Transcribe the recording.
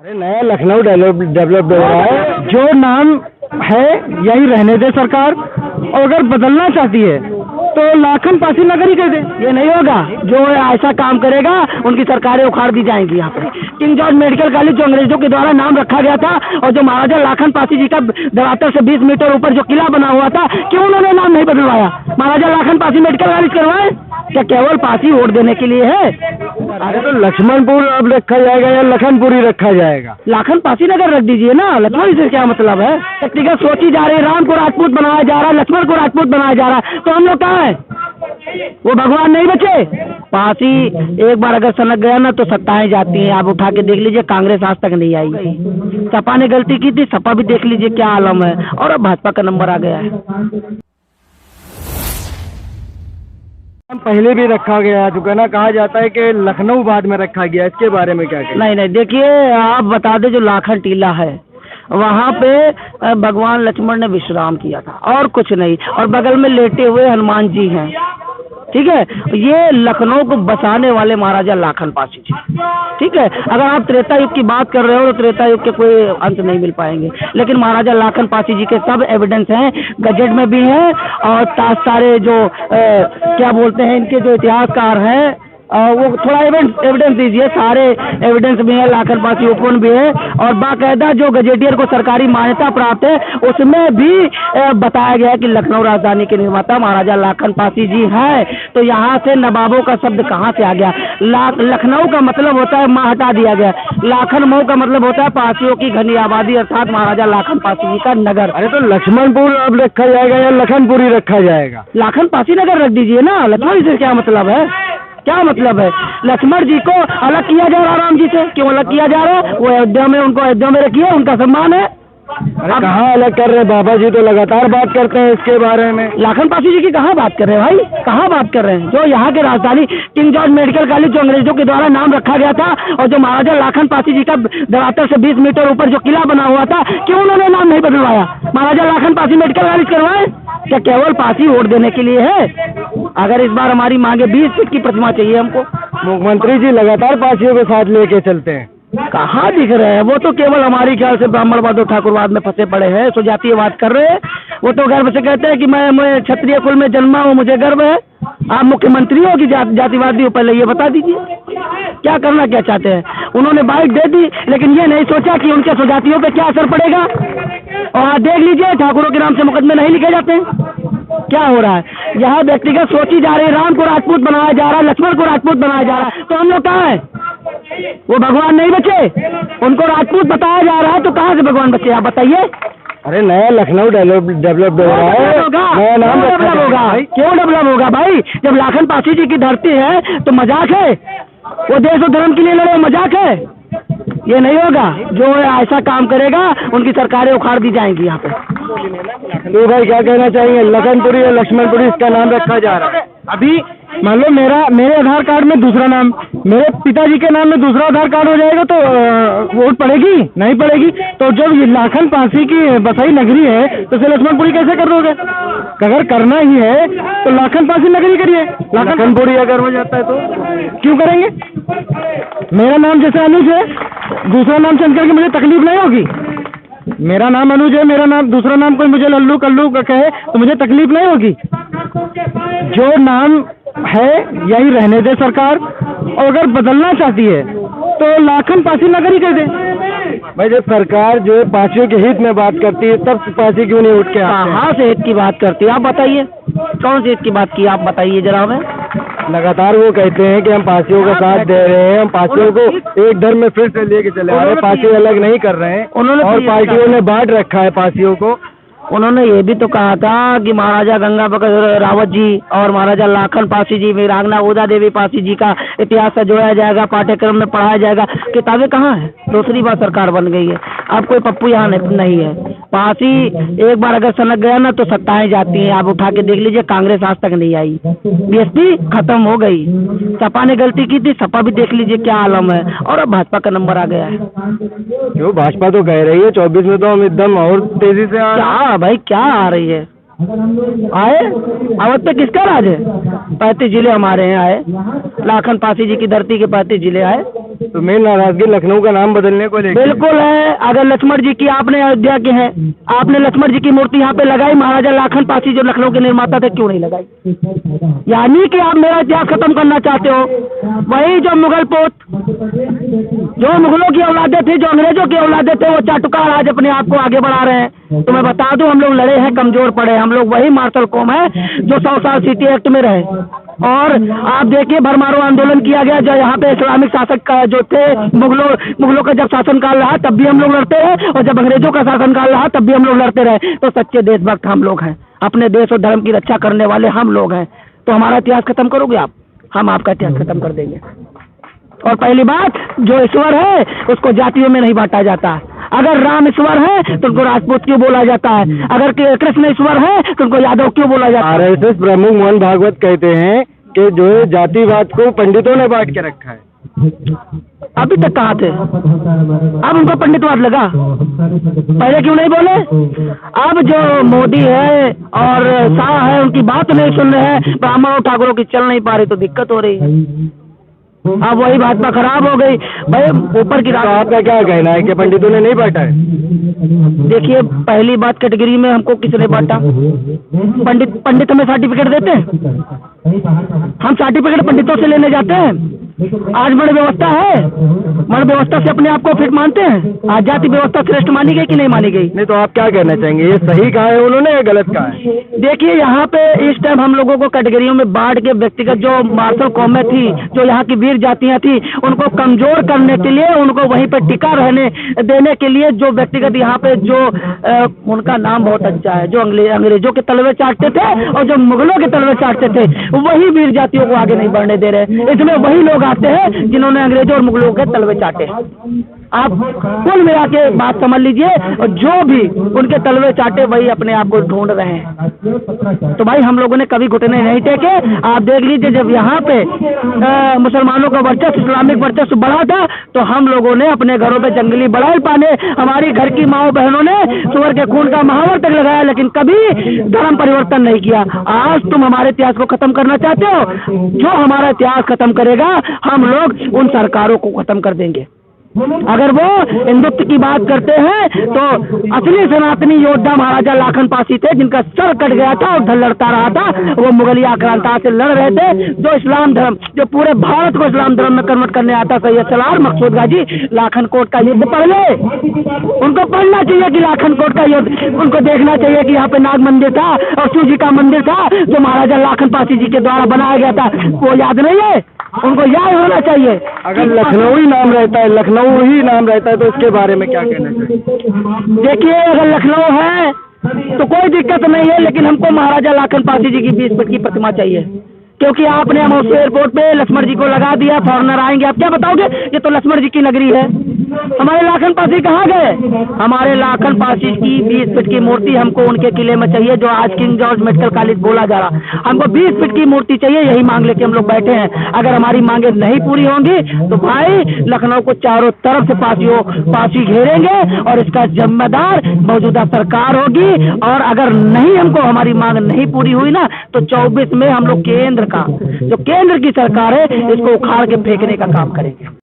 अरे नया लखनऊ डेवलप हो रहा है। जो नाम है यही रहने दे सरकार, और अगर बदलना चाहती है तो लाखन पासी नगर ही कर दे। ये नहीं होगा, जो ऐसा काम करेगा उनकी सरकारें उखाड़ दी जाएंगी। यहाँ पे किंग जॉर्ज मेडिकल कॉलेज जो अंग्रेजों के द्वारा नाम रखा गया था, और जो महाराजा लाखन पासी जी का दरातर से 20 मीटर ऊपर जो किला बना हुआ था, क्यों उन्होंने नाम नहीं बदलवाया? महाराजा लाखन पासी मेडिकल कॉलेज करवाए क्या केवल पासी वोट देने के लिए है? अरे तो लक्ष्मणपुर अब रखा जाएगा या लखनपुरी रखा जाएगा? लाखन पासी नगर रख दीजिए ना, लक्ष्मण से क्या मतलब है? व्यक्तिगत सोची जा रही है, राम को राजपूत बनाया जा रहा है, लक्ष्मण को राजपूत बनाया जा रहा है, तो हम लोग कहाँ है? वो भगवान नहीं बचे। पासी एक बार अगर सनक गया ना तो सत्ताएं जाती हैं। आप उठा के देख लीजिए, कांग्रेस आज तक नहीं आई। सपा ने गलती की थी, सपा भी देख लीजिए क्या आलम है, और अब भाजपा का नंबर आ गया है। पहले भी रखा गया चुका ना, कहा जाता है कि लखनऊ बाद में रखा गया, इसके बारे में क्या कहें? नहीं, देखिए आप बता दें, जो लाखन टीला है वहाँ पे भगवान लक्ष्मण ने विश्राम किया था और कुछ नहीं, और बगल में लेटे हुए हनुमान जी हैं, ठीक है। ये लखनऊ को बसाने वाले महाराजा लाखन पासी जी, ठीक है। अगर आप त्रेता युग की बात कर रहे हो तो त्रेता युग के कोई अंत नहीं मिल पाएंगे, लेकिन महाराजा लाखन पासी जी के सब एविडेंस हैं, गजेट में भी हैं, और सारे जो क्या बोलते हैं इनके जो इतिहासकार हैं, वो थोड़ा एविडेंस दीजिए। सारे एविडेंस भी है, लाखन पासी ओपन भी है, और बाकायदा जो गजेटियर को सरकारी मान्यता प्राप्त है उसमें भी बताया गया है कि लखनऊ राजधानी के निर्माता महाराजा लाखन पासी जी हैं। तो यहाँ से नवाबों का शब्द कहाँ से आ गया? लखनऊ का मतलब होता है, माँ हटा दिया गया। लाखन मऊ का मतलब होता है पासियों की घनी आबादी, अर्थात महाराजा लाखन पासी जी का नगर। अरे तो लक्ष्मणपुर अब रखा जाएगा या लखनपुरी रखा जाएगा? लाखन पासी नगर रख दीजिए ना, लखनऊ से क्या मतलब है? क्या मतलब है? लक्ष्मण जी को अलग किया जा रहा राम जी से, क्यों अलग किया जा रहा है? वो अयोध्या में, उनको अयोध्या में रखिए, उनका सम्मान है। अरे कहाँ अलग कर रहे हैं? बाबा जी तो लगातार बात करते हैं इसके बारे में। लाखन पासी जी की कहाँ बात कर रहे हैं भाई, कहाँ बात कर रहे हैं? जो यहाँ के राजधानी किंग जॉर्ज मेडिकल कॉलेज जो अंग्रेजों के द्वारा नाम रखा गया था, और जो महाराजा लाखन पासी जी का दरातर से 20 मीटर ऊपर जो किला बना हुआ था, क्यों उन्होंने नाम नहीं बदलवाया? महाराजा लाखन पासी मेडिकल कॉलेज करवाए क्या केवल पासी वोट देने के लिए है? अगर इस बार हमारी मांगे 20 फीट की प्रतिमा चाहिए हमको। मुख्यमंत्री जी लगातार पासियों के साथ लेके चलते हैं, कहाँ दिख रहे हैं? वो तो केवल हमारी ख्याल से ब्राह्मणवाद और ठाकुरवाद में फंसे पड़े हैं, सुजातीयवाद कर रहे हैं। वो तो गर्व से कहते हैं कि मैं क्षत्रिय कुल में जन्मा हूँ, मुझे गर्व है। आप मुख्यमंत्री हो कि जातिवादी हो? पहले ये बता दीजिए, क्या करना क्या चाहते हैं? उन्होंने बाइक दे दी, लेकिन ये नहीं सोचा कि उनके सुजातियों पे क्या असर पड़ेगा। और आप देख लीजिए, ठाकुरों के नाम से मुकदमे नहीं लिखे जाते हैं। क्या हो रहा है यहाँ? व्यक्तिगत सोची जा रही है, राम को राजपूत बनाया जा रहा है, लक्ष्मण को राजपूत बनाया जा रहा है, तो हम लोग कहाँ है? वो भगवान नहीं बचे, उनको राजपूत बताया जा रहा है, तो कहाँ से भगवान बचे आप बताइए? अरे नया लखनऊ डेवलप हो रहा है, नया नाम डेवलप होगा। क्यों डेवलप होगा भाई? जब लाखन पासी जी की धरती है तो मजाक है? वो देश और धर्म के लिए लड़े, मजाक है? ये नहीं होगा, जो ऐसा काम करेगा उनकी सरकारें उखाड़ दी जाएंगी। यहाँ पे तो भाई क्या कहना चाहिए? लखनपुरी या लक्ष्मणपुरी इसका नाम रखा जा रहा है। अभी मान लो मेरे आधार कार्ड में दूसरा नाम, मेरे पिताजी के नाम में दूसरा आधार कार्ड हो जाएगा, तो वोट पड़ेगी? नहीं पड़ेगी। तो जब ये लाखन पासी की बसाई नगरी है तो फिर लक्ष्मणपुरी कैसे कर दोगे? अगर करना ही है तो लाखन पासी नगरी करिए। लखनपुरी अगर हो जाता है तो क्यों करेंगे? मेरा नाम जैसे अनुज है, दूसरा नाम चेंज करके मुझे तकलीफ नहीं होगी। मेरा नाम अनुज है, मेरा नाम दूसरा नाम कोई मुझे लल्लू कल्लू कहे तो मुझे तकलीफ नहीं होगी। जो नाम है यही रहने दे सरकार, और अगर बदलना चाहती है तो लाखन पासी नगर ही कर दे। भाई जब सरकार जो है पासियों के हित में बात करती है, तब पासी क्यों नहीं उठ के आते हैं? कहाँ से हित की बात करती है आप बताइए? कौन सी हित की बात की आप बताइए जरा हमें। लगातार वो कहते हैं कि हम पासियों का साथ दे रहे हैं, हम पासियों को एक धर्म में फिर से लेके चले आ रहे हैं, पासी अलग नहीं कर रहे हैं। उन्होंने और पार्टियों ने बांट रखा है पासियों को। उन्होंने ये भी तो कहा था कि महाराजा गंगा बख्तर रावत जी और महाराजा लाखन पासी जी, वीरांगना उदा देवी पासी जी का इतिहास से जोड़ा जाएगा, पाठ्यक्रम में पढ़ाया जाएगा। किताबें कहाँ है? दूसरी बार सरकार बन गई है, अब कोई पप्पू यहाँ नहीं है। पासी एक बार अगर सनक गया ना तो सत्ताएं जाती हैं। आप उठा के देख लीजिए, कांग्रेस आज तक नहीं आई, बीएसपी खत्म हो गई। सपा ने गलती की थी, सपा भी देख लीजिए क्या आलम है, और अब भाजपा का नंबर आ गया है। क्यों? भाजपा तो कह रही है 24 में तो हम एकदम और तेजी से क्या भाई, क्या आ रही है? आए अवध पे किसका राज है? 35 जिले हमारे यहाँ आए, लाखन पासी जी की धरती के 35 जिले आए। तो मेन नाराजगी लखनऊ का नाम बदलने को लेकर बिल्कुल है। अगर लक्ष्मण जी की आपने अयोध्या के हैं, आपने लक्ष्मण जी की मूर्ति यहाँ पे लगाई, महाराजा लाखन पासी जो लखनऊ के निर्माता थे क्यों नहीं लगाई? यानी कि आप मेरा इतिहास खत्म करना चाहते हो। वही जो मुगल पोत, जो मुगलों की औलादे थी, जो अंग्रेजों की औलादे थे, वो चाटुकार आज अपने आप को आगे बढ़ा रहे हैं। तो मैं बता दूं, हम लोग लड़े हैं, कमजोर पड़े, हम लोग वही मार्शल कौम है जो 100 साल सिटी एक्ट में रहे। और आप देखिए भरमारो आंदोलन किया गया जो यहाँ पे इस्लामिक शासक का जो थे, मुगलों का जब शासनकाल रहा तब भी हम लोग लड़ते रहे, और जब अंग्रेजों का शासनकाल रहा तब भी हम लोग लड़ते रहे। तो सच्चे देशभक्त हम लोग हैं, अपने देश और धर्म की रक्षा करने वाले हम लोग हैं। तो हमारा इतिहास खत्म करोगे आप, हम आपका इतिहास खत्म कर देंगे। और पहली बात, जो ईश्वर है उसको जातियों में नहीं बांटा जाता। अगर राम ईश्वर है तो उनको राजपूत क्यों बोला जाता है? अगर कृष्ण ईश्वर है तो उनको यादव क्यों बोला जाता है? आरएसएस प्रमुख मोहन भागवत कहते हैं कि जो है जातिवाद को पंडितों ने बांट के रखा है। अभी तक कहाँ थे? अब उनको पंडितवाद लगा, पहले क्यों नहीं बोले? अब जो मोदी है और शाह है उनकी बात नहीं सुन रहे हैं, ब्राह्मण और ठाकुरों की चल नहीं पा रही तो दिक्कत हो रही है। अब वही भाजपा खराब हो गई भाई, ऊपर की तो आपका क्या कहना है कि पंडितों ने नहीं बांटा है? देखिए, पहली बात, कैटेगरी में हमको किसने बांटा? पंडित हमें सर्टिफिकेट देते हैं? हम सर्टिफिकेट पंडितों से लेने जाते हैं? आज वर्ण व्यवस्था है, वर्ण व्यवस्था से अपने आप को फिट मानते हैं? आज जाति व्यवस्था श्रेष्ठ मानी गई कि नहीं मानी गई? नहीं तो आप क्या कहना चाहेंगे, ये सही कहा है उन्होंने या गलत कहा है? देखिए, यहाँ पे इस टाइम हम लोगों को कैटेगरियों में बांट के व्यक्तिगत जो मार्शल कौमें थी, जो यहाँ की वीर जातियाँ थी, उनको कमजोर करने के लिए, उनको वहीं पर टिका रहने देने के लिए जो व्यक्तिगत यहाँ पे जो उनका नाम बहुत अच्छा है, जो अंग्रेजों के तलवे चाटते थे और जो मुगलों के तलवे चाटते थे, वही वीर जातियों को आगे नहीं बढ़ने दे रहे। इसमें वही लोग आते हैं जिन्होंने अंग्रेजों और मुगलों के तलवे चाटे। आप कुल मिला के बात समझ लीजिए, और जो भी उनके तलवे चाटे वही अपने आप को ढूंढ रहे हैं। तो भाई हम लोगों ने कभी घुटने नहीं टेके। आप देख लीजिए, जब यहाँ पे मुसलमानों का वर्चस्व, इस्लामिक वर्चस्व बढ़ा था, तो हम लोगों ने अपने घरों पे जंगली बड़ाई पाने, हमारी घर की माओ बहनों ने सुअर के खून का महावर तक लगाया, लेकिन कभी धर्म परिवर्तन नहीं किया। आज तुम हमारे इतिहास को खत्म करना चाहते हो? जो हमारा इतिहास खत्म करेगा, हम लोग उन सरकारों को खत्म कर देंगे। अगर वो हिंदुत्व की बात करते हैं तो असली सनातनी योद्धा महाराजा लाखन पासी थे, जिनका सर कट गया था और लड़ता रहा था। वो मुगलिया आक्रांता से लड़ रहे थे, जो इस्लाम धर्म, जो पूरे भारत को इस्लाम धर्म में कन्वर्ट करने आता, सैयद सलार मकसूद गाजी लाखन कोट का युद्ध पढ़ ले। उनको पढ़ना चाहिए कि लाखन कोट का युद्ध, उनको देखना चाहिए कि यहाँ पे नाग मंदिर था और शिव जी का मंदिर था जो महाराजा लाखन पासी जी के द्वारा बनाया गया था। वो याद नहीं है? उनको याद होना चाहिए। अगर लखनऊ ही नाम रहता है, लखनऊ ही नाम रहता है, तो इसके बारे में क्या कहना चाहिए? देखिए, अगर लखनऊ है तो कोई दिक्कत नहीं है, लेकिन हमको महाराजा लाखन पासी जी की 20 फीट की प्रतिमा चाहिए, क्योंकि आपने हम एयरपोर्ट पे लक्ष्मण जी को लगा दिया। फॉरनर आएंगे, आप क्या बताओगे? ये तो लक्ष्मण जी की नगरी है। हमारे लाखन पासी कहाँ गए? हमारे लाखन पासी की 20 फीट की मूर्ति हमको उनके किले में चाहिए, जो आज किंग जॉर्ज मेडिकल कॉलेज बोला जा रहा। हमको 20 फीट की मूर्ति चाहिए, यही मांग लेके हम लोग बैठे हैं। अगर हमारी मांगे नहीं पूरी होंगी तो भाई लखनऊ को चारों तरफ से पासी घेरेंगे, और इसका जिम्मेदार मौजूदा सरकार होगी। और अगर नहीं, हमको हमारी मांग नहीं पूरी हुई ना, तो 24 में हम लोग केंद्र का, जो केंद्र की सरकार है, इसको उखाड़ के फेंकने का काम करेंगे।